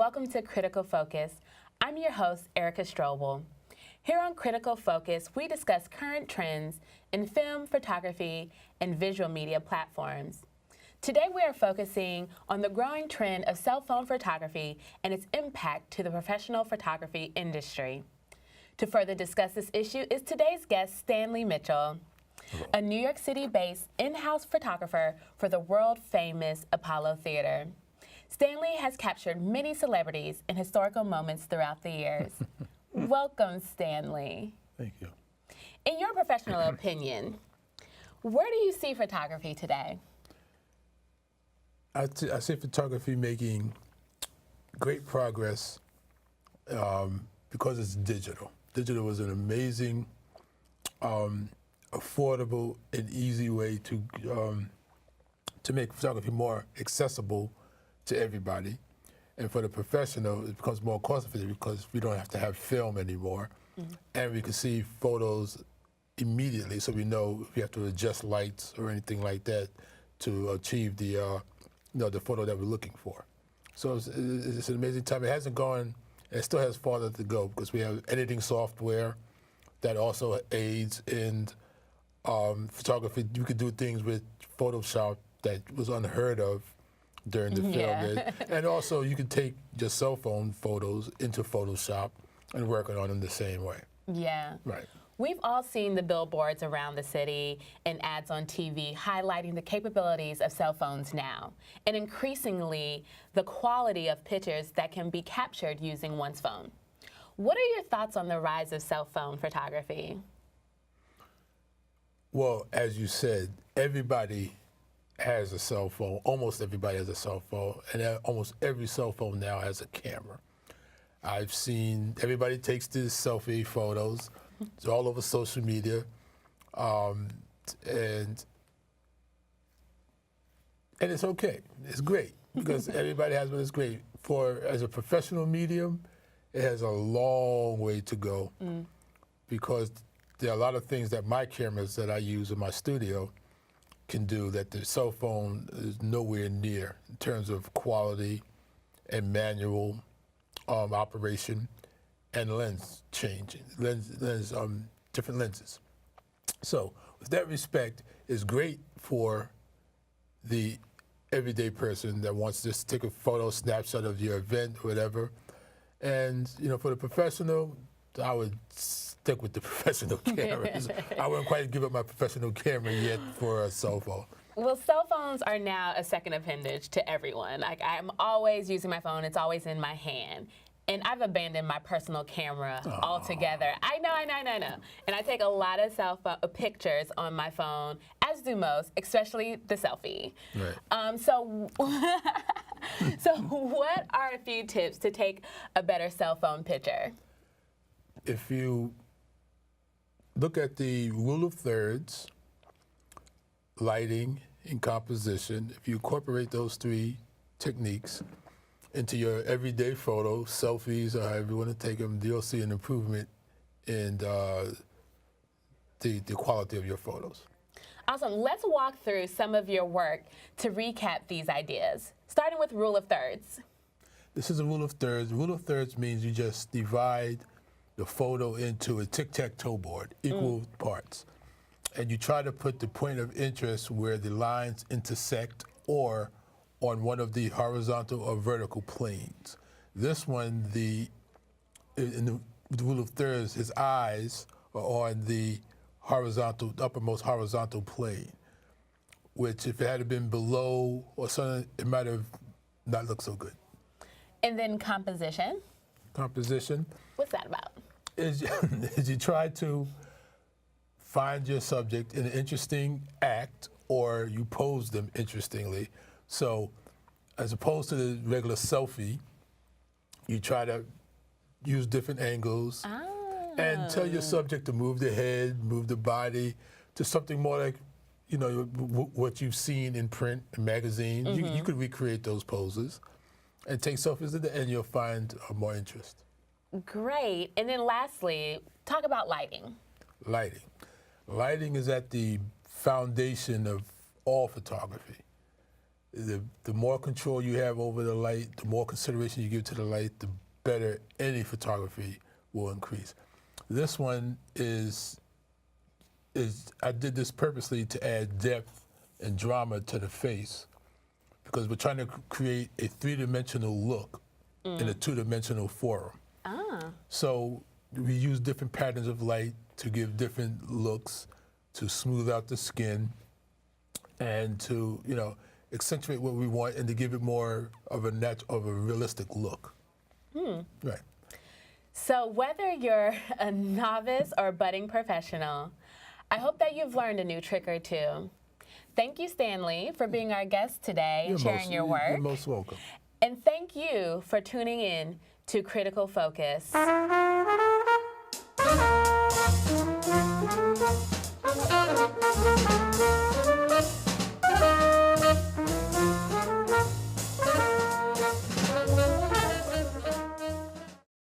welcome to Critical Focus. I'm your host, Erica Strobel. Here on Critical Focus, we discuss current trends in film, photography, and visual media platforms. Today we are focusing on the growing trend of cell phone photography and its impact to the professional photography industry. To further discuss this issue is today's guest, Stanley Mitchell, a New York City-based in-house photographer for the world-famous Apollo Theater. Stanley has captured many celebrities and historical moments throughout the years. Welcome, Stanley. Thank you. In your professional opinion, where do you see photography today? I see photography making great progress because it's digital. Digital was an amazing, affordable, and easy way to make photography more accessible to everybody. And for the professional, it becomes more cost-effective because we don't have to have film anymore. And we can see photos immediately, so we know if we have to adjust lights or anything like that to achieve the photo that we're looking for. So it's an amazing time. It hasn't gone, it still has farther to go because we have editing software that also aids in photography. You could do things with Photoshop that was unheard of during the film. And also you can take your cell phone photos into Photoshop and work on them the same way. Yeah. Right. We've all seen the billboards around the city and ads on TV highlighting the capabilities of cell phones now, and increasingly the quality of pictures that can be captured using one's phone. What are your thoughts on the rise of cell phone photography? Well, as you said, everybody has a cell phone. Almost everybody has a cell phone, and almost every cell phone now has a camera. I've seen everybody takes these selfie photos. It's all over social media, and it's okay. It's great because everybody has one. It's great. As a professional medium, it has a long way to go because there are a lot of things that my cameras that I use in my studio can do that the cell phone is nowhere near in terms of quality and manual operation and lens changing, different lenses. So with that respect, it's great for the everyday person that wants to just take a photo snapshot of your event or whatever. And for the professional, I would stick with the professional cameras. I wouldn't quite give up my professional camera yet for a cell phone. Well, cell phones are now a second appendage to everyone. Like, I'm always using my phone. It's always in my hand. And I've abandoned my personal camera altogether. I know. And I take a lot of pictures on my phone, as do most, especially the selfie. Right. So what are a few tips to take a better cell phone picture? If you look at the rule of thirds, lighting and composition, if you incorporate those three techniques into your everyday photo, selfies, or however you want to take them, you'll see an improvement in the quality of your photos. Awesome. Let's walk through some of your work to recap these ideas, starting with rule of thirds. This is a rule of thirds. Rule of thirds means you just divide the photo into a tic-tac-toe board, equal parts. And you try to put the point of interest where the lines intersect or on one of the horizontal or vertical planes. This one, in the rule of thirds, his eyes are on the uppermost horizontal plane, which if it had been below or something, it might have not looked so good. And then composition. Composition. What's that about? Is you try to find your subject in an interesting act, or you pose them interestingly. So as opposed to the regular selfie, you try to use different angles and tell your subject to move the head, move the body to something more like, what you've seen in print and magazines. You could recreate those poses and take selfies at the end, you'll find more interest. Great. And then lastly, talk about lighting. Lighting is at the foundation of all photography. the more control you have over the light, the more consideration you give to the light, the better any photography will increase. This one is I did this purposely to add depth and drama to the face, because we're trying to create a three-dimensional look in a two-dimensional forum. So we use different patterns of light to give different looks, to smooth out the skin, and to, you know, accentuate what we want and to give it more of a realistic look. Right. So whether you're a novice or budding professional, I hope that you've learned a new trick or two. Thank you, Stanley, for being our guest today and sharing your work. You're most welcome. And thank you for tuning in to Critical Focus.